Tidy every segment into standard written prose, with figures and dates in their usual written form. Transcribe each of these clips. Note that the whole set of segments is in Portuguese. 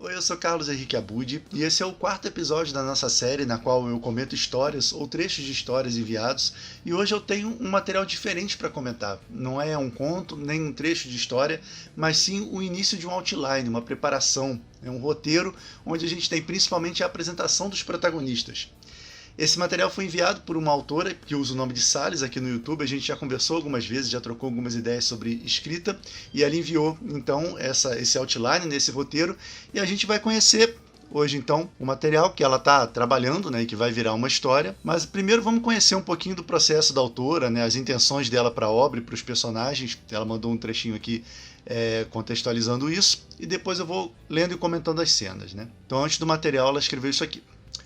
Oi, eu sou Carlos Henrique Abud e esse é o quarto episódio da nossa série na qual eu comento histórias ou trechos de histórias enviados, e hoje eu tenho um material diferente para comentar. Não é um conto, nem um trecho de história, mas sim o início de um outline, uma preparação, é um roteiro onde a gente tem principalmente a apresentação dos protagonistas. Esse material foi enviado por uma autora que usa o nome de Salles aqui no YouTube. A gente já conversou algumas vezes, já trocou algumas ideias sobre escrita, e ela enviou então esse outline nesse roteiro, e a gente vai conhecer hoje então o material que ela está trabalhando, né, e que vai virar uma história. Mas primeiro vamos conhecer um pouquinho do processo da autora, né, as intenções dela para a obra e para os personagens. Ela mandou um trechinho aqui contextualizando isso, e depois eu vou lendo e comentando as cenas, né? Então, antes do material, ela escreveu isso aqui.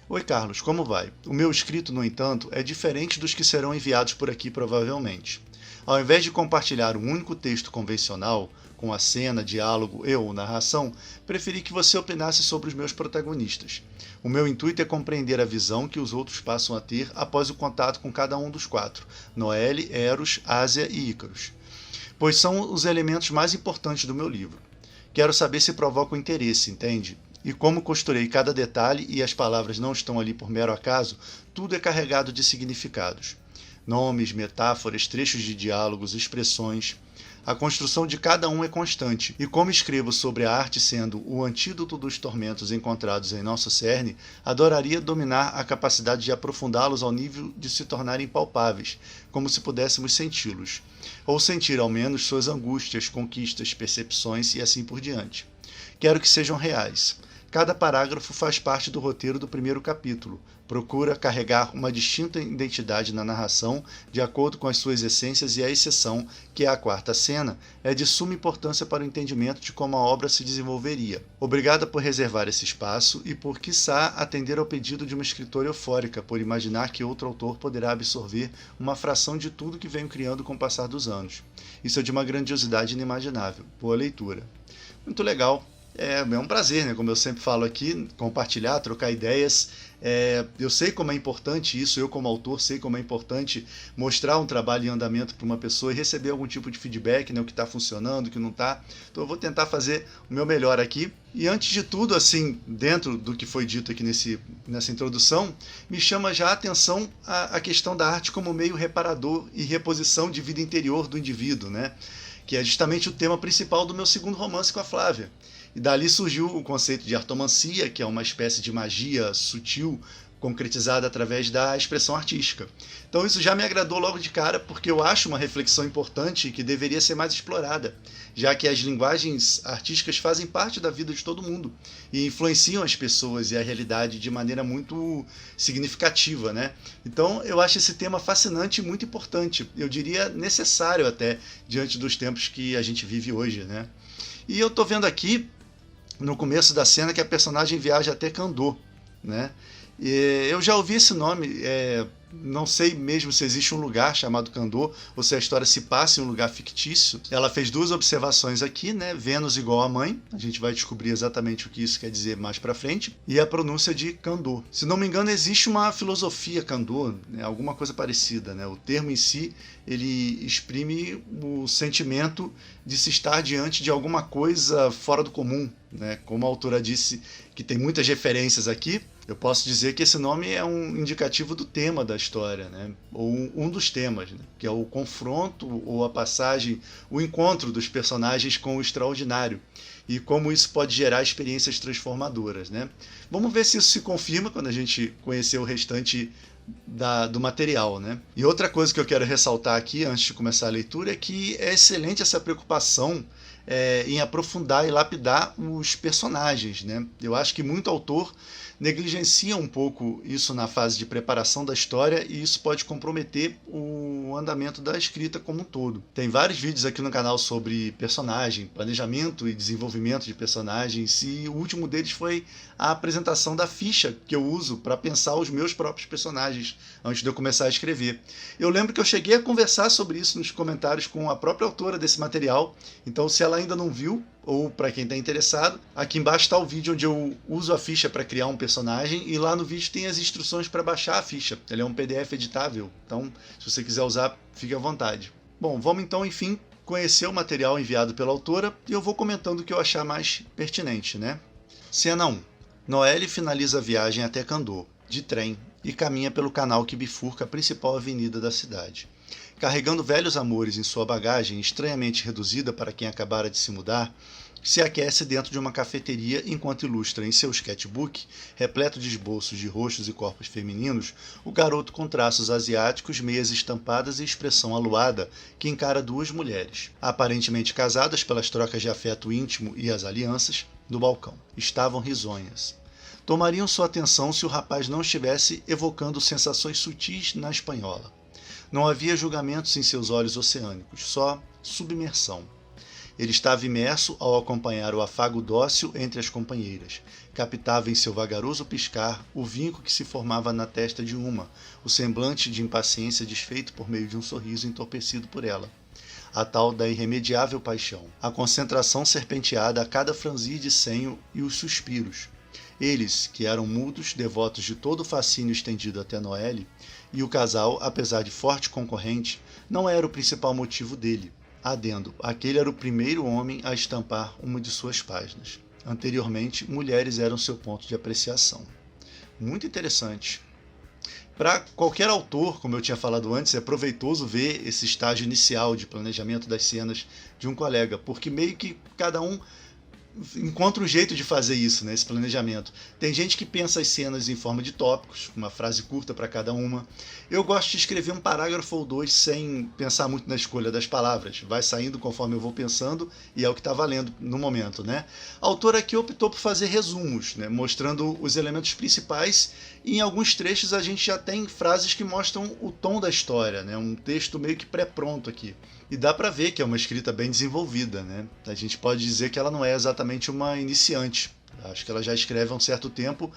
Oi, Carlos, como vai? O meu escrito, no entanto, é diferente dos que serão enviados por aqui provavelmente. Ao invés de compartilhar um único texto convencional, com a cena, diálogo e ou narração, preferi que você opinasse sobre os meus protagonistas. O meu intuito é compreender a visão que os outros passam a ter após o contato com cada um dos quatro, Noelle, Eros, Ásia e Ícaros, pois são os elementos mais importantes do meu livro. Quero saber se provocam interesse, entende? E como costurei cada detalhe e as palavras não estão ali por mero acaso, tudo é carregado de significados. Nomes, metáforas, trechos de diálogos, expressões. A construção de cada um é constante, e como escrevo sobre a arte sendo o antídoto dos tormentos encontrados em nosso cerne, adoraria dominar a capacidade de aprofundá-los ao nível de se tornarem palpáveis, como se pudéssemos senti-los, ou sentir ao menos suas angústias, conquistas, percepções e assim por diante. Quero que sejam reais. Cada parágrafo faz parte do roteiro do primeiro capítulo. Procura carregar uma distinta identidade na narração, de acordo com as suas essências, e a exceção, que é a quarta cena, é de suma importância para o entendimento de como a obra se desenvolveria. Obrigada por reservar esse espaço e por, quiçá, atender ao pedido de uma escritora eufórica, por imaginar que outro autor poderá absorver uma fração de tudo que venho criando com o passar dos anos. Isso é de uma grandiosidade inimaginável. Boa leitura. Muito legal. É um prazer, né? Como eu sempre falo aqui, compartilhar, trocar ideias. Eu sei como é importante isso, eu como autor sei como é importante mostrar um trabalho em andamento para uma pessoa e receber algum tipo de feedback, né? O que está funcionando, o que não está. Então eu vou tentar fazer o meu melhor aqui. E antes de tudo, assim, dentro do que foi dito aqui nessa introdução, me chama já a atenção a questão da arte como meio reparador e reposição de vida interior do indivíduo, né? Que é justamente o tema principal do meu segundo romance com a Flávia. E dali surgiu o conceito de artomancia, que é uma espécie de magia sutil, concretizada através da expressão artística. Então isso já me agradou logo de cara, porque eu acho uma reflexão importante e que deveria ser mais explorada, já que as linguagens artísticas fazem parte da vida de todo mundo e influenciam as pessoas e a realidade de maneira muito significativa, né? Então eu acho esse tema fascinante e muito importante, eu diria necessário até, diante dos tempos que a gente vive hoje, né? E eu estou vendo aqui, no começo da cena, que a personagem viaja até Kandor, né? E eu já ouvi esse nome, não sei mesmo se existe um lugar chamado Kandor ou se a história se passa em um lugar fictício. Ela fez duas observações aqui, né? Vênus igual a mãe, a gente vai descobrir exatamente o que isso quer dizer mais pra frente, e a pronúncia de Kandor. Se não me engano, existe uma filosofia Kandor, né? Alguma coisa parecida, né? O termo em si, ele exprime o sentimento de se estar diante de alguma coisa fora do comum, né? Como a autora disse que tem muitas referências aqui, eu posso dizer que esse nome é um indicativo do tema da história, né? Ou um dos temas, né? Que é o confronto ou a passagem, o encontro dos personagens com o extraordinário e como isso pode gerar experiências transformadoras, né? Vamos ver se isso se confirma quando a gente conhecer o restante do material, né? E outra coisa que eu quero ressaltar aqui antes de começar a leitura é que é excelente essa preocupação em aprofundar e lapidar os personagens, né? Eu acho que muito autor negligencia um pouco isso na fase de preparação da história e isso pode comprometer o andamento da escrita como um todo. Tem vários vídeos aqui no canal sobre personagem, planejamento e desenvolvimento de personagens, e o último deles foi a apresentação da ficha que eu uso para pensar os meus próprios personagens antes de eu começar a escrever. Eu lembro que eu cheguei a conversar sobre isso nos comentários com a própria autora desse material, então se ela ainda não viu, ou para quem está interessado, aqui embaixo está o vídeo onde eu uso a ficha para criar um personagem, e lá no vídeo tem as instruções para baixar a ficha. Ele é um PDF editável, então se você quiser usar, fique à vontade. Bom, vamos então, enfim, conhecer o material enviado pela autora e eu vou comentando o que eu achar mais pertinente, né? Cena 1. Noelle finaliza a viagem até Candor, de trem, e caminha pelo canal que bifurca a principal avenida da cidade. Carregando velhos amores em sua bagagem, estranhamente reduzida para quem acabara de se mudar, se aquece dentro de uma cafeteria enquanto ilustra em seu sketchbook, repleto de esboços de rostos e corpos femininos, o garoto com traços asiáticos, meias estampadas e expressão aluada, que encara duas mulheres, aparentemente casadas pelas trocas de afeto íntimo e as alianças, do balcão. Estavam risonhas. Tomariam sua atenção se o rapaz não estivesse evocando sensações sutis na espanhola. Não havia julgamentos em seus olhos oceânicos, só submersão. Ele estava imerso ao acompanhar o afago dócil entre as companheiras. Captava em seu vagaroso piscar o vinco que se formava na testa de uma, o semblante de impaciência desfeito por meio de um sorriso entorpecido por ela. A tal da irremediável paixão. A concentração serpenteada a cada franzir de senho e os suspiros. Eles, que eram mudos, devotos de todo o fascínio estendido até Noelle, e o casal, apesar de forte concorrente, não era o principal motivo dele. Adendo, aquele era o primeiro homem a estampar uma de suas páginas. Anteriormente, mulheres eram seu ponto de apreciação. Muito interessante. Para qualquer autor, como eu tinha falado antes, é proveitoso ver esse estágio inicial de planejamento das cenas de um colega, porque meio que cada um encontra um jeito de fazer isso, né, esse planejamento. Tem gente que pensa as cenas em forma de tópicos, uma frase curta para cada uma. Eu gosto de escrever um parágrafo ou dois sem pensar muito na escolha das palavras. Vai saindo conforme eu vou pensando e é o que está valendo no momento, né? A autora aqui optou por fazer resumos, né, mostrando os elementos principais, e em alguns trechos a gente já tem frases que mostram o tom da história, né? Um texto meio que pré-pronto aqui. E dá para ver que é uma escrita bem desenvolvida, né? A gente pode dizer que ela não é exatamente uma iniciante. Acho que ela já escreve há um certo tempo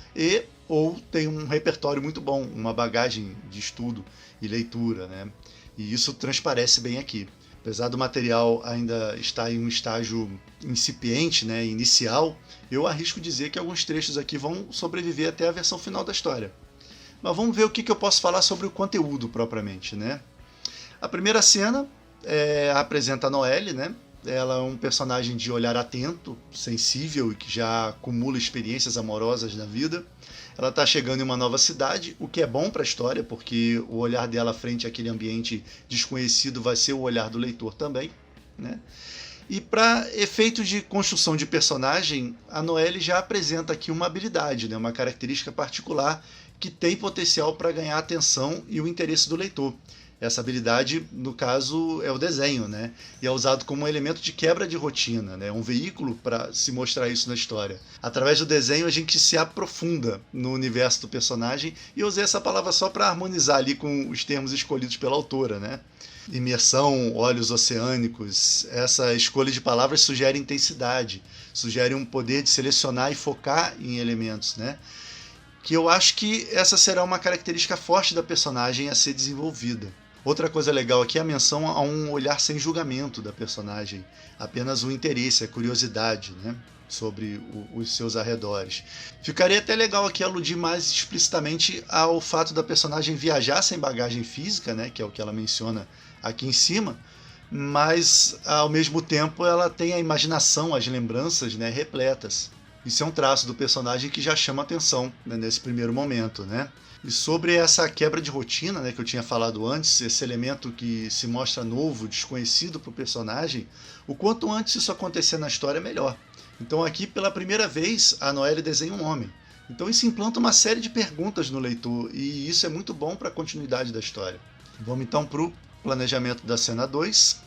ou tem um repertório muito bom, uma bagagem de estudo e leitura, né? E isso transparece bem aqui. Apesar do material ainda estar em um estágio incipiente, né, inicial, eu arrisco dizer que alguns trechos aqui vão sobreviver até a versão final da história. Mas vamos ver o que eu posso falar sobre o conteúdo propriamente, né? A primeira cena apresenta a Noelle, né? Ela é um personagem de olhar atento, sensível e que já acumula experiências amorosas na vida. Ela está chegando em uma nova cidade, o que é bom para a história, porque o olhar dela frente àquele ambiente desconhecido vai ser o olhar do leitor também, né? E para efeito de construção de personagem, a Noelle já apresenta aqui uma habilidade, né? Uma característica particular que tem potencial para ganhar a atenção e o interesse do leitor. Essa habilidade, no caso, é o desenho, né? E é usado como um elemento de quebra de rotina, né? Um veículo para se mostrar isso na história. Através do desenho, a gente se aprofunda no universo do personagem, e eu usei essa palavra só para harmonizar ali com os termos escolhidos pela autora, né? Imersão, olhos oceânicos, essa escolha de palavras sugere intensidade, sugere um poder de selecionar e focar em elementos, né? Que eu acho que essa será uma característica forte da personagem a ser desenvolvida. Outra coisa legal aqui é a menção a um olhar sem julgamento da personagem, apenas o interesse, a curiosidade, né, sobre os seus arredores. Ficaria até legal aqui aludir mais explicitamente ao fato da personagem viajar sem bagagem física, né, que é o que ela menciona aqui em cima, mas ao mesmo tempo ela tem a imaginação, as lembranças, né, repletas. Isso é um traço do personagem que já chama atenção, né, nesse primeiro momento, né? E sobre essa quebra de rotina, né, que eu tinha falado antes, esse elemento que se mostra novo, desconhecido para o personagem, o quanto antes isso acontecer na história, melhor. Então aqui, pela primeira vez, a Noelle desenha um homem. Então isso implanta uma série de perguntas no leitor, e isso é muito bom para a continuidade da história. Vamos então para o planejamento da cena 2,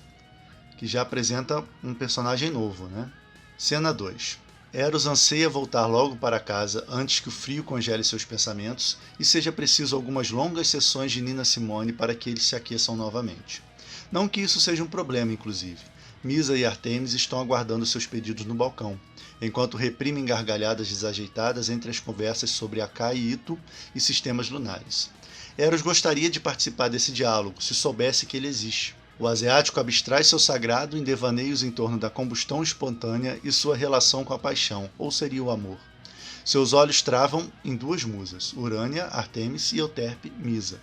que já apresenta um personagem novo, né? Cena 2. Eros anseia voltar logo para casa antes que o frio congele seus pensamentos e seja preciso algumas longas sessões de Nina Simone para que eles se aqueçam novamente. Não que isso seja um problema, inclusive. Misa e Artemis estão aguardando seus pedidos no balcão, enquanto reprimem gargalhadas desajeitadas entre as conversas sobre Akai e Ito e sistemas lunares. Eros gostaria de participar desse diálogo, se soubesse que ele existe. O asiático abstrai seu sagrado em devaneios em torno da combustão espontânea e sua relação com a paixão, ou seria o amor. Seus olhos travam em duas musas, Urânia, Artemis e Euterpe, Misa.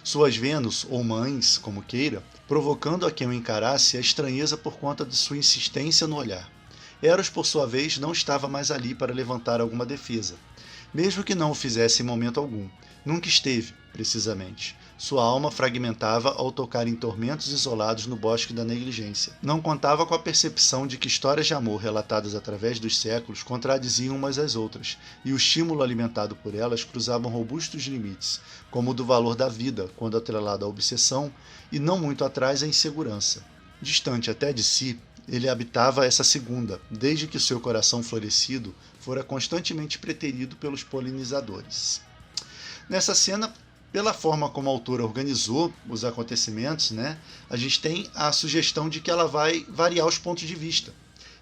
Suas Vênus, ou mães, como queira, provocando a quem o encarasse a estranheza por conta de sua insistência no olhar. Eros, por sua vez, não estava mais ali para levantar alguma defesa, mesmo que não o fizesse em momento algum. Nunca esteve, precisamente. Sua alma fragmentava ao tocar em tormentos isolados no bosque da negligência. Não contava com a percepção de que histórias de amor relatadas através dos séculos contradiziam umas às outras, e o estímulo alimentado por elas cruzava robustos limites, como o do valor da vida, quando atrelado à obsessão, e não muito atrás à insegurança. Distante até de si, ele habitava essa segunda, desde que seu coração florescido fora constantemente preterido pelos polinizadores. Nessa cena, pela forma como a autora organizou os acontecimentos, a gente tem a sugestão de que ela vai variar os pontos de vista.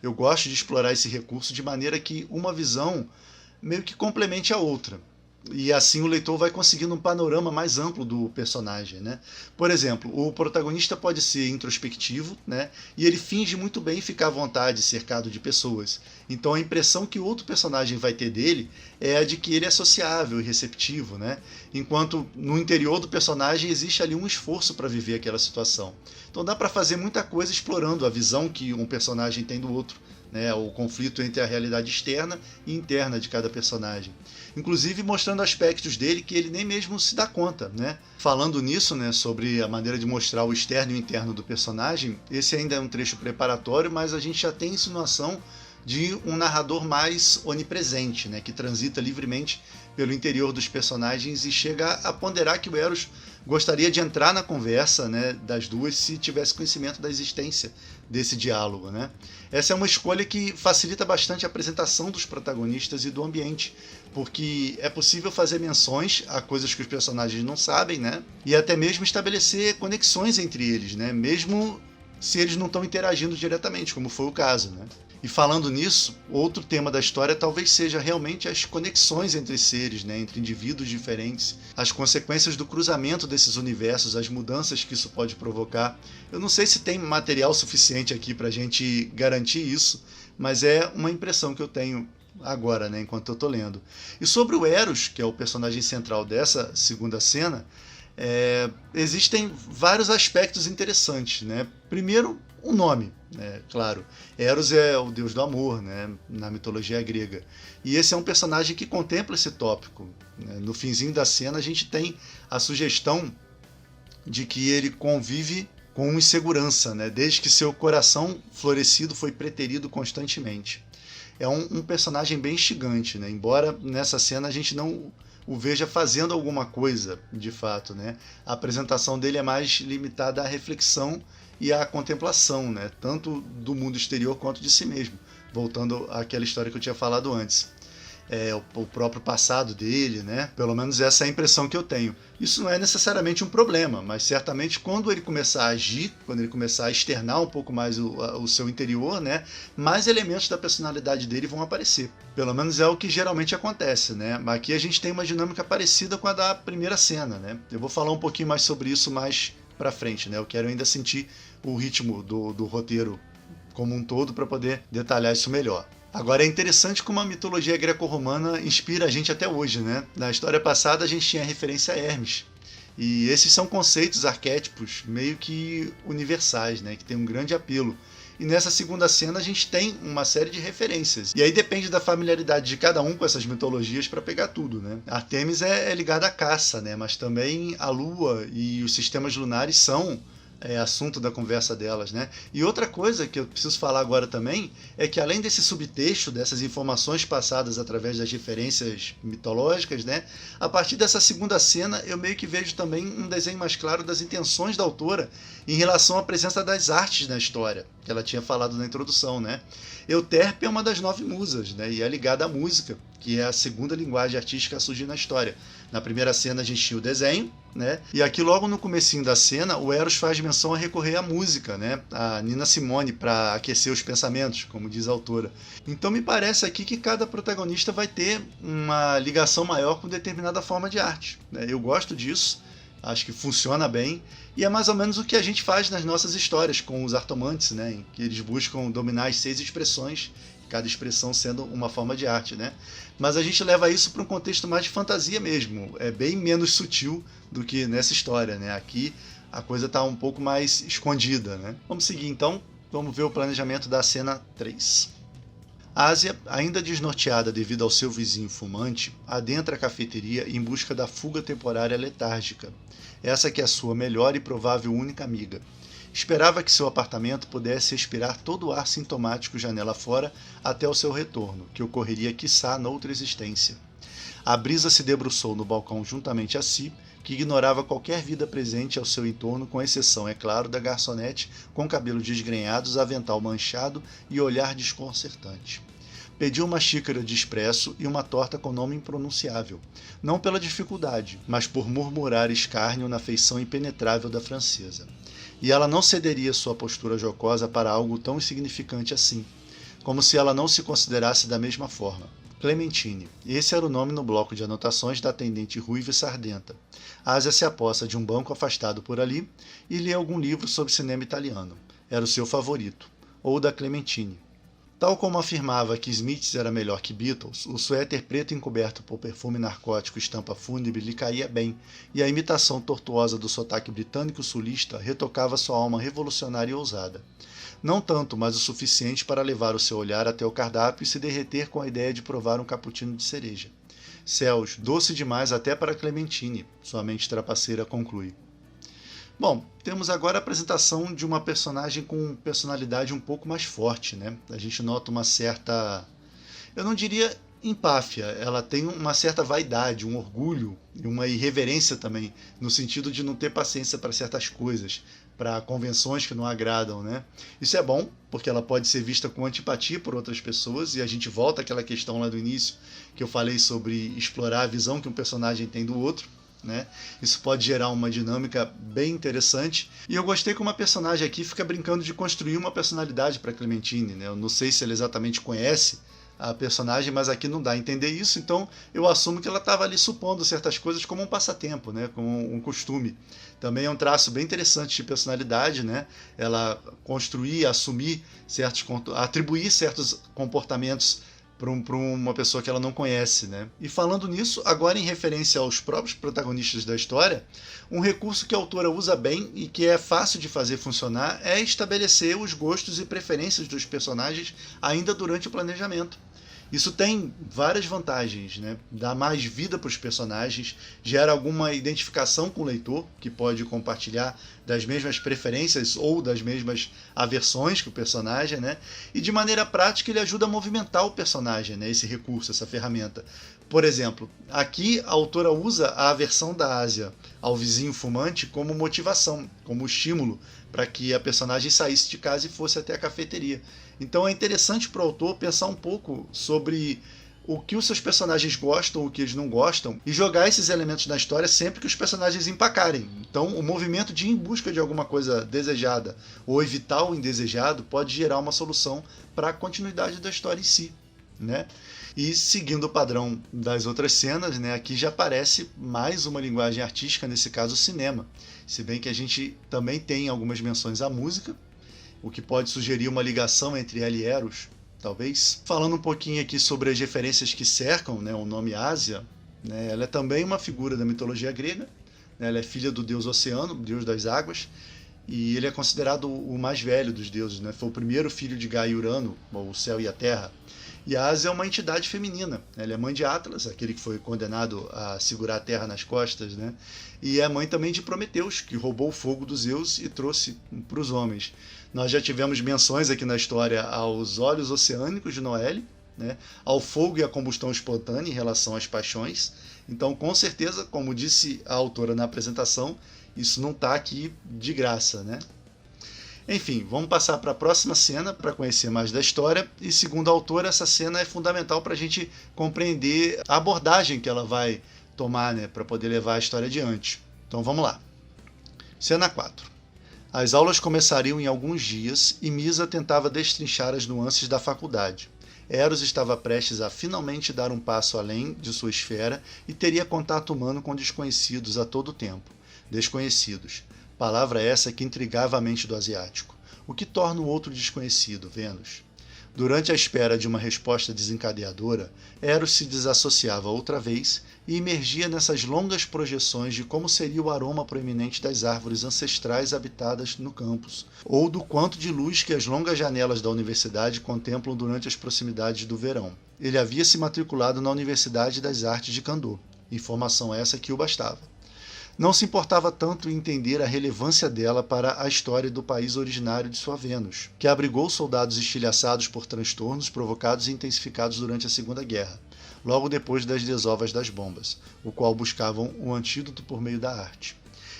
Eu gosto de explorar esse recurso de maneira que uma visão meio que complemente a outra. E assim o leitor vai conseguindo um panorama mais amplo do personagem. Por exemplo, o protagonista pode ser introspectivo, e ele finge muito bem ficar à vontade, cercado de pessoas. Então a impressão que o outro personagem vai ter dele é a de que ele é sociável e receptivo, enquanto no interior do personagem existe ali um esforço para viver aquela situação. Então dá para fazer muita coisa explorando a visão que um personagem tem do outro, o conflito entre a realidade externa e interna de cada personagem. Inclusive mostrando aspectos dele que ele nem mesmo se dá conta. Falando nisso, sobre a maneira de mostrar o externo e o interno do personagem, esse ainda é um trecho preparatório, mas a gente já tem insinuação de um narrador mais onipresente, que transita livremente pelo interior dos personagens e chega a ponderar que o Eros gostaria de entrar na conversa das duas se tivesse conhecimento da existência desse diálogo. Essa é uma escolha que facilita bastante a apresentação dos protagonistas e do ambiente, porque é possível fazer menções a coisas que os personagens não sabem, e até mesmo estabelecer conexões entre eles, mesmo se eles não estão interagindo diretamente, como foi o caso. E falando nisso, outro tema da história talvez seja realmente as conexões entre seres, entre indivíduos diferentes, as consequências do cruzamento desses universos, as mudanças que isso pode provocar. Eu não sei se tem material suficiente aqui para a gente garantir isso, mas é uma impressão que eu tenho agora, enquanto eu estou lendo. E sobre o Eros, que é o personagem central dessa segunda cena, existem vários aspectos interessantes. Primeiro, o nome, claro. Eros é o deus do amor, na mitologia grega. E esse é um personagem que contempla esse tópico. No finzinho da cena a gente tem a sugestão de que ele convive com insegurança, desde que seu coração florescido foi preterido constantemente. É um personagem bem instigante, embora nessa cena a gente não o veja fazendo alguma coisa, de fato. A apresentação dele é mais limitada à reflexão e à contemplação, tanto do mundo exterior quanto de si mesmo. Voltando àquela história que eu tinha falado antes. O próprio passado dele, pelo menos essa é a impressão que eu tenho. Isso não é necessariamente um problema, mas certamente quando ele começar a agir, quando ele começar a externar um pouco mais o seu interior, mais elementos da personalidade dele vão aparecer. Pelo menos é o que geralmente acontece. Aqui a gente tem uma dinâmica parecida com a da primeira cena. Eu vou falar um pouquinho mais sobre isso mais pra frente. Eu quero ainda sentir o ritmo do roteiro como um todo para poder detalhar isso melhor. Agora é interessante como a mitologia greco-romana inspira a gente até hoje. Na história passada a gente tinha referência a Hermes. E esses são conceitos, arquétipos meio que universais, que tem um grande apelo. E nessa segunda cena a gente tem uma série de referências. E aí depende da familiaridade de cada um com essas mitologias para pegar tudo. Artemis é ligada à caça, mas também a lua e os sistemas lunares são assunto da conversa delas. E outra coisa que eu preciso falar agora também é que além desse subtexto, dessas informações passadas através das referências mitológicas, a partir dessa segunda cena eu meio que vejo também um desenho mais claro das intenções da autora em relação à presença das artes na história, que ela tinha falado na introdução. Euterpe é uma das 9 musas, e é ligada à música, que é a segunda linguagem artística a surgir na história. Na primeira cena a gente tinha o desenho, e aqui logo no comecinho da cena o Eros faz menção a recorrer à música, a Nina Simone, para aquecer os pensamentos, como diz a autora. Então me parece aqui que cada protagonista vai ter uma ligação maior com determinada forma de arte. Eu gosto disso, acho que funciona bem, e é mais ou menos o que a gente faz nas nossas histórias com os artomantes, em que eles buscam dominar as 6 expressões, cada expressão sendo uma forma de arte. Mas a gente leva isso para um contexto mais de fantasia mesmo, é bem menos sutil do que nessa história. Aqui a coisa está um pouco mais escondida. Vamos seguir então, vamos ver o planejamento da cena 3. Ásia, ainda desnorteada devido ao seu vizinho fumante, adentra a cafeteria em busca da fuga temporária letárgica, essa que é a sua melhor e provável única amiga. Esperava que seu apartamento pudesse expirar todo o ar sintomático janela fora até o seu retorno, que ocorreria quiçá noutra existência. A brisa se debruçou no balcão juntamente a si, que ignorava qualquer vida presente ao seu entorno, com exceção, é claro, da garçonete com cabelos desgrenhados, avental manchado e olhar desconcertante. Pediu uma xícara de expresso e uma torta com nome impronunciável, não pela dificuldade, mas por murmurar escárnio na feição impenetrável da francesa. E ela não cederia sua postura jocosa para algo tão insignificante assim, como se ela não se considerasse da mesma forma. Clementine. Esse era o nome no bloco de anotações da atendente ruiva e sardenta. Ásia se aposta de um banco afastado por ali e lê algum livro sobre cinema italiano. Era o seu favorito, ou da Clementine. Tal como afirmava que Smiths era melhor que Beatles, o suéter preto encoberto por perfume narcótico estampa fúnebre lhe caía bem, e a imitação tortuosa do sotaque britânico sulista retocava sua alma revolucionária e ousada. Não tanto, mas o suficiente para levar o seu olhar até o cardápio e se derreter com a ideia de provar um cappuccino de cereja. Céus, doce demais até para Clementine, sua mente trapaceira conclui. Bom, temos agora a apresentação de uma personagem com personalidade um pouco mais forte, né? A gente nota uma certa, eu não diria empáfia, ela tem uma certa vaidade, um orgulho e uma irreverência também, no sentido de não ter paciência para certas coisas, para convenções que não agradam, né? Isso é bom, porque ela pode ser vista com antipatia por outras pessoas, e a gente volta àquela questão lá do início, que eu falei sobre explorar a visão que um personagem tem do outro, né? Isso pode gerar uma dinâmica bem interessante, e eu gostei que uma personagem aqui fica brincando de construir uma personalidade para Clementine, né? Eu não sei se ela exatamente conhece a personagem, mas aqui não dá a entender isso, então eu assumo que ela estava ali supondo certas coisas como um passatempo, né? Como um costume. Também é um traço bem interessante de personalidade, né? Ela construir, assumir atribuir certos comportamentos para uma pessoa que ela não conhece, né? E falando nisso, agora em referência aos próprios protagonistas da história, um recurso que a autora usa bem e que é fácil de fazer funcionar é estabelecer os gostos e preferências dos personagens ainda durante o planejamento. Isso tem várias vantagens, né? Dá mais vida para os personagens, gera alguma identificação com o leitor, que pode compartilhar das mesmas preferências ou das mesmas aversões que o personagem, né? E de maneira prática ele ajuda a movimentar o personagem, né? Esse recurso, essa ferramenta. Por exemplo, aqui a autora usa a aversão da Ásia ao vizinho fumante como motivação, como estímulo para que a personagem saísse de casa e fosse até a cafeteria. Então é interessante para o autor pensar um pouco sobre o que os seus personagens gostam, o que eles não gostam, e jogar esses elementos na história sempre que os personagens empacarem. Então o movimento de ir em busca de alguma coisa desejada ou evitar o indesejado pode gerar uma solução para a continuidade da história em si, né? E seguindo o padrão das outras cenas, né, aqui já aparece mais uma linguagem artística, nesse caso o cinema. Se bem que a gente também tem algumas menções à música, o que pode sugerir uma ligação entre ela e Eros, talvez. Falando um pouquinho aqui sobre as referências que cercam, né, o nome Ásia, né, ela é também uma figura da mitologia grega, né, ela é filha do deus Oceano, deus das águas, e ele é considerado o mais velho dos deuses, né, foi o primeiro filho de Gaia e Urano, o céu e a terra. E a Ásia é uma entidade feminina. Ela é mãe de Atlas, aquele que foi condenado a segurar a terra nas costas, né? E é mãe também de Prometeus, que roubou o fogo dos Zeus e trouxe para os homens. Nós já tivemos menções aqui na história aos olhos oceânicos de Noé, né? Ao fogo e à combustão espontânea em relação às paixões. Então, com certeza, como disse a autora na apresentação, isso não está aqui de graça, né? Enfim, vamos passar para a próxima cena para conhecer mais da história, e segundo a autora, essa cena é fundamental para a gente compreender a abordagem que ela vai tomar, né, para poder levar a história adiante. Então vamos lá. Cena 4. As aulas começariam em alguns dias e Misa tentava destrinchar as nuances da faculdade. Eros estava prestes a finalmente dar um passo além de sua esfera e teria contato humano com desconhecidos a todo tempo. Desconhecidos. Palavra essa que intrigava a mente do asiático. O que torna o outro desconhecido, Vênus? Durante a espera de uma resposta desencadeadora, Eros se desassociava outra vez e imergia nessas longas projeções de como seria o aroma proeminente das árvores ancestrais habitadas no campus, ou do quanto de luz que as longas janelas da universidade contemplam durante as proximidades do verão. Ele havia se matriculado na Universidade das Artes de Kandor, informação essa que o bastava. Não se importava tanto em entender a relevância dela para a história do país originário de sua Vênus, que abrigou soldados estilhaçados por transtornos provocados e intensificados durante a Segunda Guerra, logo depois das desovas das bombas, o qual buscavam o antídoto por meio da arte.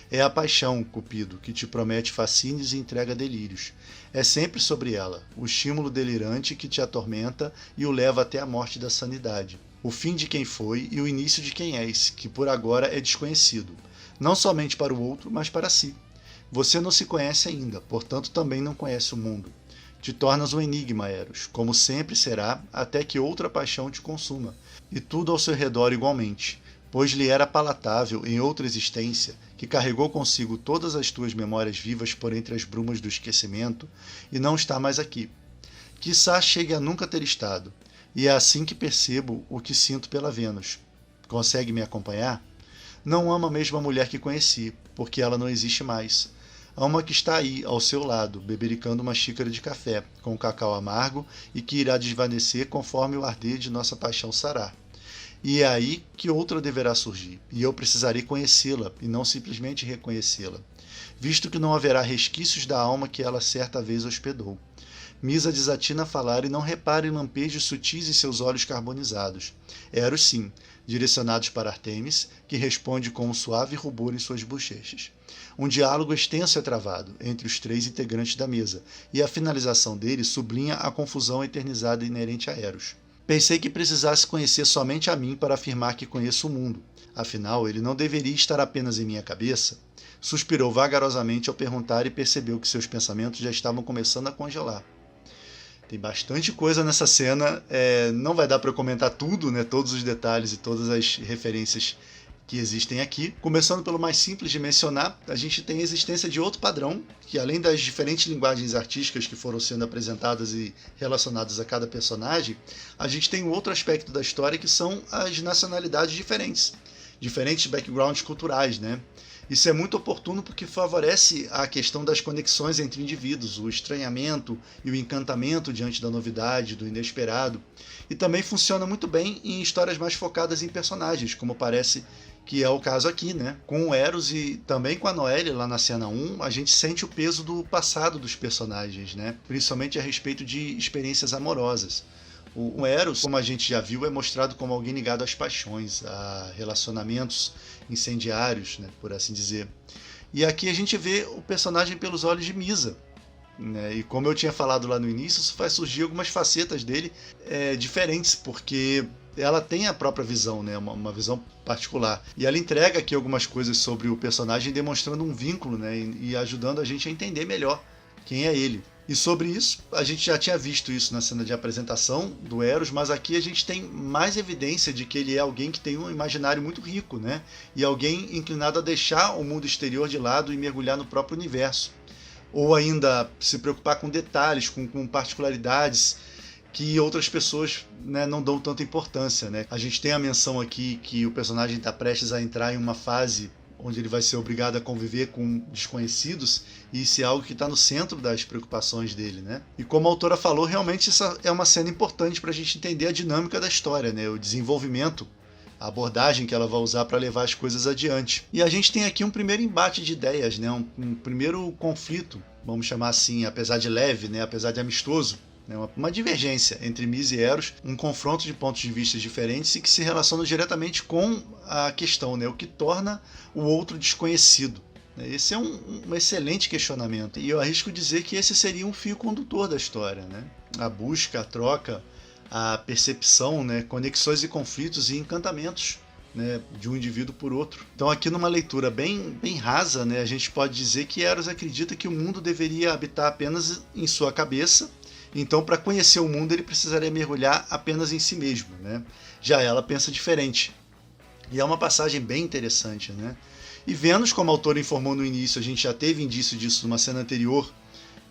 É a paixão, Cupido, que te promete fascínios e entrega delírios. É sempre sobre ela, o estímulo delirante que te atormenta e o leva até a morte da sanidade. O fim de quem foi e o início de quem és, que por agora é desconhecido. Não somente para o outro, mas para si. Você não se conhece ainda, portanto também não conhece o mundo. Te tornas um enigma, Eros, como sempre será, até que outra paixão te consuma, e tudo ao seu redor igualmente, pois lhe era palatável em outra existência, que carregou consigo todas as tuas memórias vivas por entre as brumas do esquecimento, e não está mais aqui. Quiçá chegue a nunca ter estado, e é assim que percebo o que sinto pela Vênus. Consegue me acompanhar? Não amo a mesma mulher que conheci, porque ela não existe mais. Amo a que está aí, ao seu lado, bebericando uma xícara de café, com cacau amargo e que irá desvanecer conforme o arder de nossa paixão sarar. E é aí que outra deverá surgir, e eu precisarei conhecê-la, e não simplesmente reconhecê-la, visto que não haverá resquícios da alma que ela certa vez hospedou. Misa desatina a falar e não repara em lampejos sutis em seus olhos carbonizados. Eros sim, direcionados para Artemis, que responde com um suave rubor em suas bochechas. Um diálogo extenso é travado entre os três integrantes da mesa, e a finalização dele sublinha a confusão eternizada inerente a Eros. Pensei que precisasse conhecer somente a mim para afirmar que conheço o mundo. Afinal, ele não deveria estar apenas em minha cabeça. Suspirou vagarosamente ao perguntar e percebeu que seus pensamentos já estavam começando a congelar. Tem bastante coisa nessa cena, não vai dar para eu comentar tudo, né, todos os detalhes e todas as referências que existem aqui. Começando pelo mais simples de mencionar, a gente tem a existência de outro padrão, que além das diferentes linguagens artísticas que foram sendo apresentadas e relacionadas a cada personagem, a gente tem um outro aspecto da história que são as nacionalidades diferentes backgrounds culturais, né? Isso é muito oportuno porque favorece a questão das conexões entre indivíduos, o estranhamento e o encantamento diante da novidade, do inesperado. E também funciona muito bem em histórias mais focadas em personagens, como parece que é o caso aqui, né? Com o Eros e também com a Noelle, lá na cena 1, a gente sente o peso do passado dos personagens, né? Principalmente a respeito de experiências amorosas. O Eros, como a gente já viu, é mostrado como alguém ligado às paixões, a relacionamentos incendiários, né, por assim dizer. E aqui a gente vê o personagem pelos olhos de Misa, né? E como eu tinha falado lá no início, isso faz surgir algumas facetas dele diferentes, porque ela tem a própria visão, né, uma visão particular. E ela entrega aqui algumas coisas sobre o personagem, demonstrando um vínculo, né, e ajudando a gente a entender melhor quem é ele. E sobre isso, a gente já tinha visto isso na cena de apresentação do Eros, mas aqui a gente tem mais evidência de que ele é alguém que tem um imaginário muito rico, né? E alguém inclinado a deixar o mundo exterior de lado e mergulhar no próprio universo. Ou ainda se preocupar com detalhes, com particularidades que outras pessoas, né, não dão tanta importância, né? A gente tem a menção aqui que o personagem está prestes a entrar em uma fase onde ele vai ser obrigado a conviver com desconhecidos, e isso é algo que está no centro das preocupações dele, né? E como a autora falou, realmente essa é uma cena importante para a gente entender a dinâmica da história, né? O desenvolvimento, a abordagem que ela vai usar para levar as coisas adiante. E a gente tem aqui um primeiro embate de ideias, né? Um primeiro conflito, vamos chamar assim, apesar de leve, né? Apesar de amistoso, uma divergência entre Misa e Eros, um confronto de pontos de vista diferentes e que se relaciona diretamente com a questão, né? O que torna o outro desconhecido. Esse é um excelente questionamento, e eu arrisco dizer que esse seria um fio condutor da história, né? A busca, a troca, a percepção, né? Conexões e conflitos e encantamentos, né, de um indivíduo por outro. Então aqui numa leitura bem rasa, né, a gente pode dizer que Eros acredita que o mundo deveria habitar apenas em sua cabeça. Então, para conhecer o mundo, ele precisaria mergulhar apenas em si mesmo, né? Já ela pensa diferente. E é uma passagem bem interessante, né? E Vênus, como a autora informou no início, a gente já teve indício disso numa cena anterior,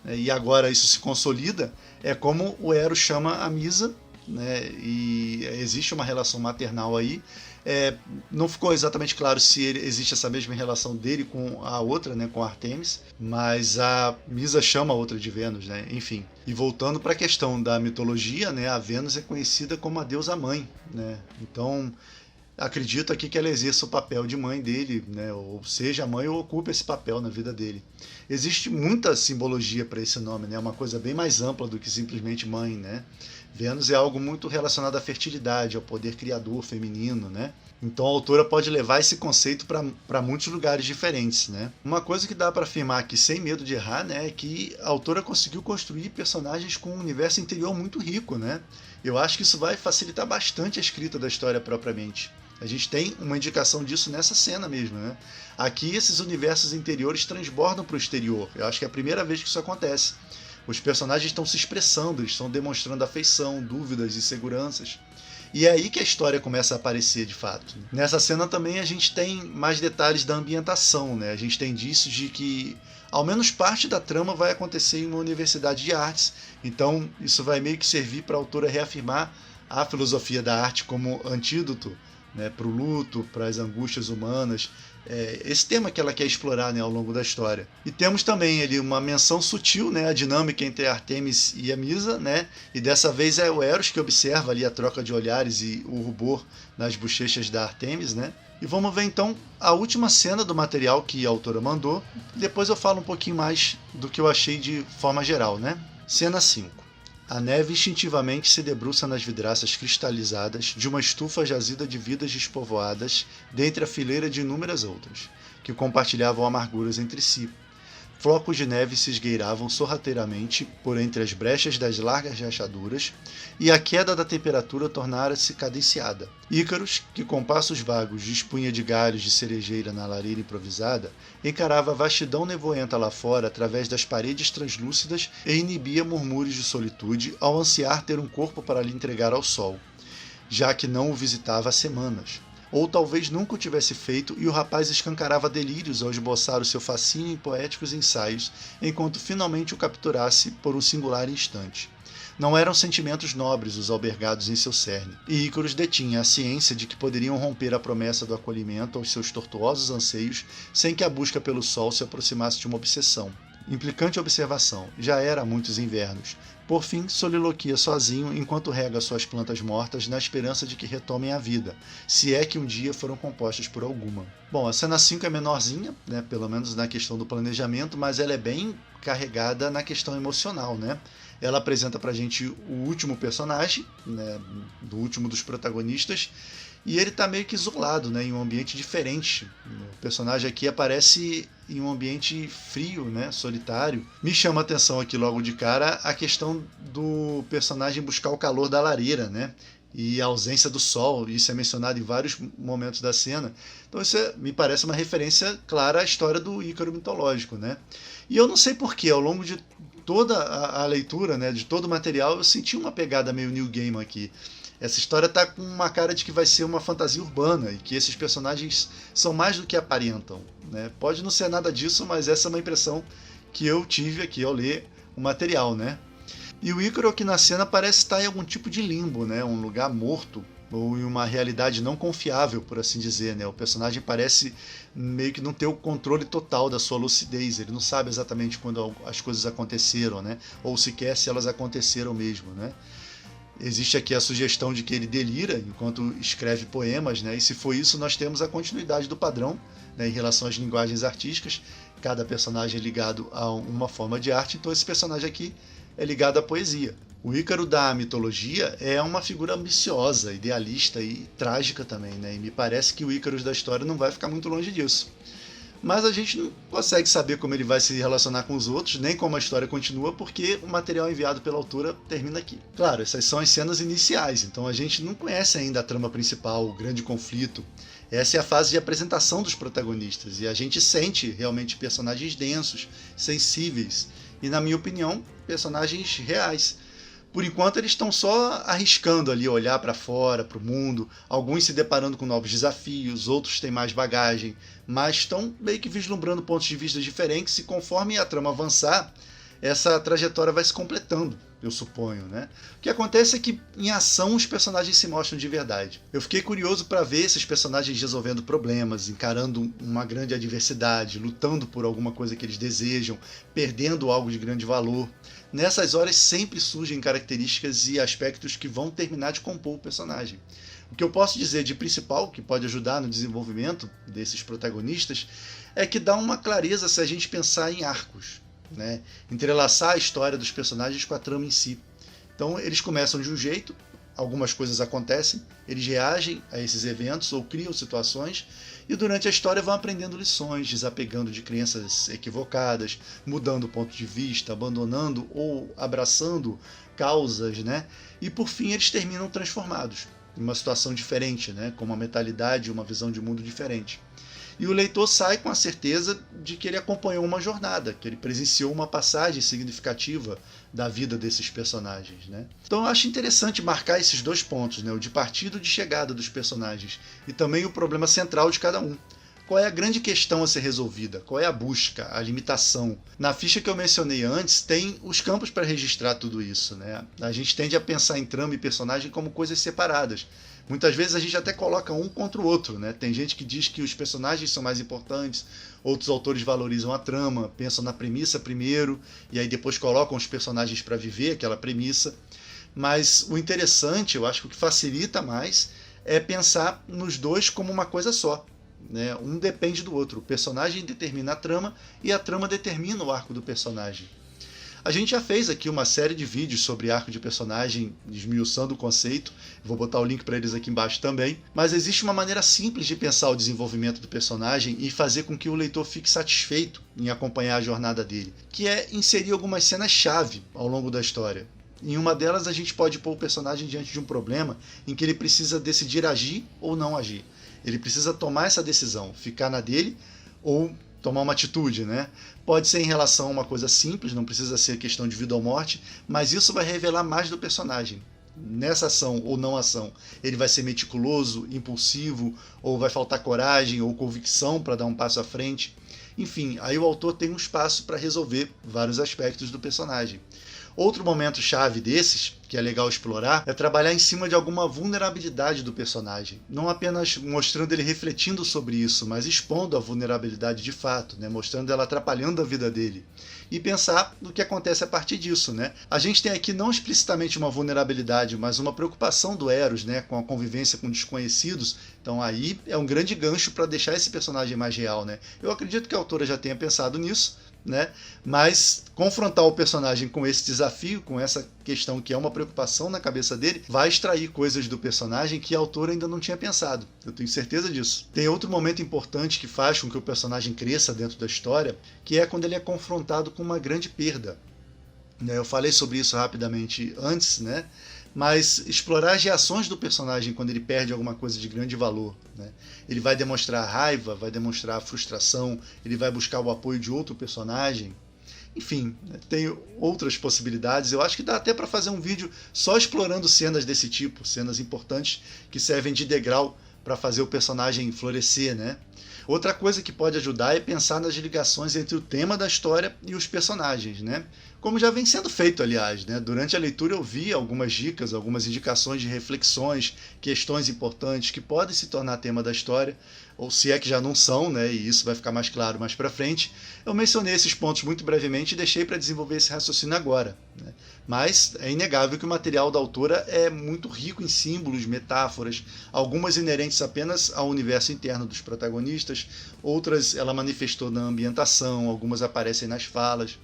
né? E agora isso se consolida, é como o Eros chama a Misa, né? E existe uma relação maternal aí. Não ficou exatamente claro se existe essa mesma relação dele com a outra, né, com a Artemis, mas a Misa chama a outra de Vênus, né? Enfim. E voltando para a questão da mitologia, né, a Vênus é conhecida como a deusa mãe, né? Então, acredito aqui que ela exerça o papel de mãe dele, né? Ou seja, a mãe ou ocupa esse papel na vida dele. Existe muita simbologia para esse nome, né? Uma coisa bem mais ampla do que simplesmente mãe, né? Vênus é algo muito relacionado à fertilidade, ao poder criador feminino, né? Então a autora pode levar esse conceito para muitos lugares diferentes, né? Uma coisa que dá para afirmar aqui sem medo de errar, né, é que a autora conseguiu construir personagens com um universo interior muito rico, né? Eu acho que isso vai facilitar bastante a escrita da história propriamente. A gente tem uma indicação disso nessa cena mesmo, né? Aqui esses universos interiores transbordam para o exterior. Eu acho que é a primeira vez que isso acontece. Os personagens estão se expressando, eles estão demonstrando afeição, dúvidas, inseguranças. E é aí que a história começa a aparecer de fato. Nessa cena também a gente tem mais detalhes da ambientação, né? A gente tem indícios de que ao menos parte da trama vai acontecer em uma universidade de artes. Então isso vai meio que servir para a autora reafirmar a filosofia da arte como antídoto, né, para o luto, para as angústias humanas. Esse tema que ela quer explorar, né, ao longo da história. E temos também ali uma menção sutil, né, a dinâmica entre a Artemis e a Misa, né, e dessa vez é o Eros que observa ali a troca de olhares e o rubor nas bochechas da Artemis, né. E vamos ver então a última cena do material que a autora mandou, e depois eu falo um pouquinho mais do que eu achei de forma geral, né. Cena 5. A neve instintivamente se debruça nas vidraças cristalizadas de uma estufa jazida de vidas despovoadas, dentre a fileira de inúmeras outras, que compartilhavam amarguras entre si. Flocos de neve se esgueiravam sorrateiramente por entre as brechas das largas rachaduras, e a queda da temperatura tornara-se cadenciada. Ícaros, que com passos vagos dispunha de galhos de cerejeira na lareira improvisada, encarava a vastidão nevoenta lá fora através das paredes translúcidas e inibia murmúrios de solitude ao ansiar ter um corpo para lhe entregar ao sol, já que não o visitava há semanas. Ou talvez nunca o tivesse feito, e o rapaz escancarava delírios ao esboçar o seu fascínio em poéticos ensaios, enquanto finalmente o capturasse por um singular instante. Não eram sentimentos nobres os albergados em seu cerne, e Ícaros detinha a ciência de que poderiam romper a promessa do acolhimento aos seus tortuosos anseios sem que a busca pelo sol se aproximasse de uma obsessão. Implicante observação, já era há muitos invernos. Por fim, soliloquia sozinho enquanto rega suas plantas mortas na esperança de que retomem a vida, se é que um dia foram compostas por alguma. Bom, a cena 5 é menorzinha, né, pelo menos na questão do planejamento, mas ela é bem carregada na questão emocional, né? Ela apresenta pra gente o último personagem, né, do último dos protagonistas, e ele está meio que isolado, né, em um ambiente diferente. O personagem aqui aparece em um ambiente frio, né, solitário. Me chama a atenção aqui logo de cara a questão do personagem buscar o calor da lareira, né, e a ausência do sol. Isso é mencionado em vários momentos da cena. Então isso me parece uma referência clara à história do Ícaro mitológico, né. E eu não sei porquê, ao longo de toda a leitura, né, de todo o material, eu senti uma pegada meio New Gaiman aqui. Essa história tá com uma cara de que vai ser uma fantasia urbana e que esses personagens são mais do que aparentam, né? Pode não ser nada disso, mas essa é uma impressão que eu tive aqui ao ler o material, né? E o Ícaro aqui na cena parece estar em algum tipo de limbo, né? Um lugar morto ou em uma realidade não confiável, por assim dizer, né? O personagem parece meio que não ter o controle total da sua lucidez. Ele não sabe exatamente quando as coisas aconteceram, né? Ou sequer se elas aconteceram mesmo, né? Existe aqui a sugestão de que ele delira enquanto escreve poemas, né? E se for isso, nós temos a continuidade do padrão, né, em relação às linguagens artísticas. Cada personagem é ligado a uma forma de arte, então esse personagem aqui é ligado à poesia. O Ícaro da mitologia é uma figura ambiciosa, idealista e trágica também, né? E me parece que o Ícaro da história não vai ficar muito longe disso. Mas a gente não consegue saber como ele vai se relacionar com os outros, nem como a história continua, porque o material enviado pela autora termina aqui. Claro, essas são as cenas iniciais, então a gente não conhece ainda a trama principal, o grande conflito. Essa é a fase de apresentação dos protagonistas, e a gente sente realmente personagens densos, sensíveis, e, na minha opinião, personagens reais. Por enquanto eles estão só arriscando ali olhar para fora, para o mundo, alguns se deparando com novos desafios, outros têm mais bagagem, mas estão meio que vislumbrando pontos de vista diferentes, e conforme a trama avançar, essa trajetória vai se completando, eu suponho, né? O que acontece é que em ação os personagens se mostram de verdade. Eu fiquei curioso para ver esses personagens resolvendo problemas, encarando uma grande adversidade, lutando por alguma coisa que eles desejam, perdendo algo de grande valor. Nessas horas sempre surgem características e aspectos que vão terminar de compor o personagem. O que eu posso dizer de principal, que pode ajudar no desenvolvimento desses protagonistas, é que dá uma clareza se a gente pensar em arcos, né? Entrelaçar a história dos personagens com a trama em si. Então eles começam de um jeito, algumas coisas acontecem, eles reagem a esses eventos ou criam situações e durante a história vão aprendendo lições, desapegando de crenças equivocadas, mudando o ponto de vista, abandonando ou abraçando causas, né? E por fim eles terminam transformados em uma situação diferente, né? Com uma mentalidade e uma visão de mundo diferente. E o leitor sai com a certeza de que ele acompanhou uma jornada, que ele presenciou uma passagem significativa da vida desses personagens, né? Então eu acho interessante marcar esses dois pontos, né? O de partida e de chegada dos personagens, e também o problema central de cada um. Qual é a grande questão a ser resolvida? Qual é a busca, a limitação? Na ficha que eu mencionei antes, tem os campos para registrar tudo isso, né? A gente tende a pensar em trama e personagem como coisas separadas. Muitas vezes a gente até coloca um contra o outro, né? Tem gente que diz que os personagens são mais importantes, outros autores valorizam a trama, pensam na premissa primeiro, e aí depois colocam os personagens para viver aquela premissa. Mas o interessante, eu acho que o que facilita mais, é pensar nos dois como uma coisa só. Né? Um depende do outro. O personagem determina a trama e a trama determina o arco do personagem. A gente já fez aqui uma série de vídeos sobre arco de personagem, esmiuçando o conceito. Vou botar o link para eles aqui embaixo também. Mas existe uma maneira simples de pensar o desenvolvimento do personagem e fazer com que o leitor fique satisfeito em acompanhar a jornada dele, que é inserir algumas cenas-chave ao longo da história. Em uma delas a gente pode pôr o personagem diante de um problema em que ele precisa decidir agir ou não agir. Ele precisa tomar essa decisão, ficar na dele ou tomar uma atitude, né? Pode ser em relação a uma coisa simples, não precisa ser questão de vida ou morte, mas isso vai revelar mais do personagem. Nessa ação ou não ação, ele vai ser meticuloso, impulsivo, ou vai faltar coragem ou convicção para dar um passo à frente. Enfim, aí o autor tem um espaço para resolver vários aspectos do personagem. Outro momento chave desses, que é legal explorar, é trabalhar em cima de alguma vulnerabilidade do personagem. Não apenas mostrando ele refletindo sobre isso, mas expondo a vulnerabilidade de fato, né? Mostrando ela atrapalhando a vida dele. E pensar no que acontece a partir disso. Né? A gente tem aqui não explicitamente uma vulnerabilidade, mas uma preocupação do Eros, né? Com a convivência com desconhecidos. Então aí é um grande gancho para deixar esse personagem mais real. Né? Eu acredito que a autora já tenha pensado nisso, né? Mas confrontar o personagem com esse desafio, com essa questão que é uma preocupação na cabeça dele, vai extrair coisas do personagem que a autora ainda não tinha pensado. Eu tenho certeza disso. Tem outro momento importante que faz com que o personagem cresça dentro da história, que é quando ele é confrontado com uma grande perda. Eu falei sobre isso rapidamente antes, né? Mas explorar as reações do personagem quando ele perde alguma coisa de grande valor. Né? Ele vai demonstrar raiva, vai demonstrar frustração, ele vai buscar o apoio de outro personagem. Enfim, tem outras possibilidades. Eu acho que dá até para fazer um vídeo só explorando cenas desse tipo, cenas importantes que servem de degrau para fazer o personagem florescer, né? Outra coisa que pode ajudar é pensar nas ligações entre o tema da história e os personagens, né? Como já vem sendo feito, aliás, né? Durante a leitura eu vi algumas dicas, algumas indicações de reflexões, questões importantes que podem se tornar tema da história, ou se é que já não são, né? E isso vai ficar mais claro mais para frente. Eu mencionei esses pontos muito brevemente e deixei para desenvolver esse raciocínio agora, né? Mas é inegável que o material da autora é muito rico em símbolos, metáforas, algumas inerentes apenas ao universo interno dos protagonistas, outras ela manifestou na ambientação, algumas aparecem nas falas.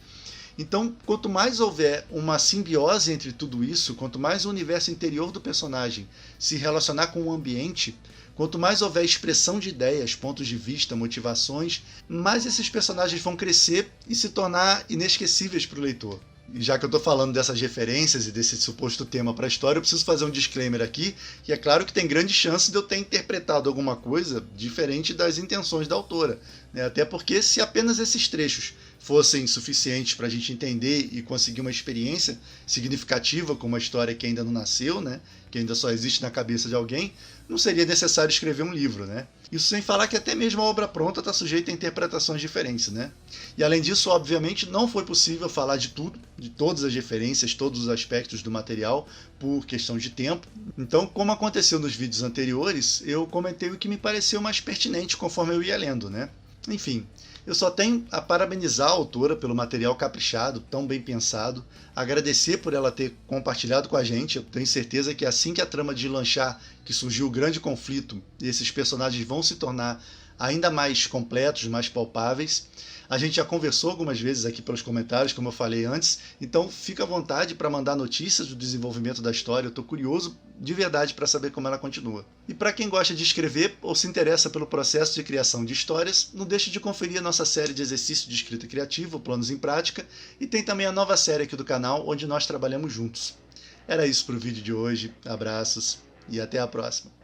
Então, quanto mais houver uma simbiose entre tudo isso, quanto mais o universo interior do personagem se relacionar com o ambiente, quanto mais houver expressão de ideias, pontos de vista, motivações, mais esses personagens vão crescer e se tornar inesquecíveis para o leitor. E já que eu estou falando dessas referências e desse suposto tema para a história, eu preciso fazer um disclaimer aqui, que é claro que tem grande chance de eu ter interpretado alguma coisa diferente das intenções da autora. Né? Até porque se apenas esses trechos fossem suficientes para a gente entender e conseguir uma experiência significativa com uma história que ainda não nasceu, né? Que ainda só existe na cabeça de alguém, não seria necessário escrever um livro, né? Isso sem falar que até mesmo a obra pronta está sujeita a interpretações diferentes, né? E além disso, obviamente, não foi possível falar de tudo, de todas as referências, todos os aspectos do material, por questão de tempo. Então, como aconteceu nos vídeos anteriores, eu comentei o que me pareceu mais pertinente conforme eu ia lendo, né? Enfim, eu só tenho a parabenizar a autora pelo material caprichado, tão bem pensado, agradecer por ela ter compartilhado com a gente. Eu tenho certeza que assim que a trama deslanchar, que surgiu o grande conflito, e esses personagens vão se tornar ainda mais completos, mais palpáveis. A gente já conversou algumas vezes aqui pelos comentários, como eu falei antes, então fica à vontade para mandar notícias do desenvolvimento da história. Eu estou curioso de verdade para saber como ela continua. E para quem gosta de escrever ou se interessa pelo processo de criação de histórias, não deixe de conferir a nossa série de exercícios de escrita criativa, Planos em Prática, e tem também a nova série aqui do canal, onde nós trabalhamos juntos. Era isso para o vídeo de hoje, abraços e até a próxima.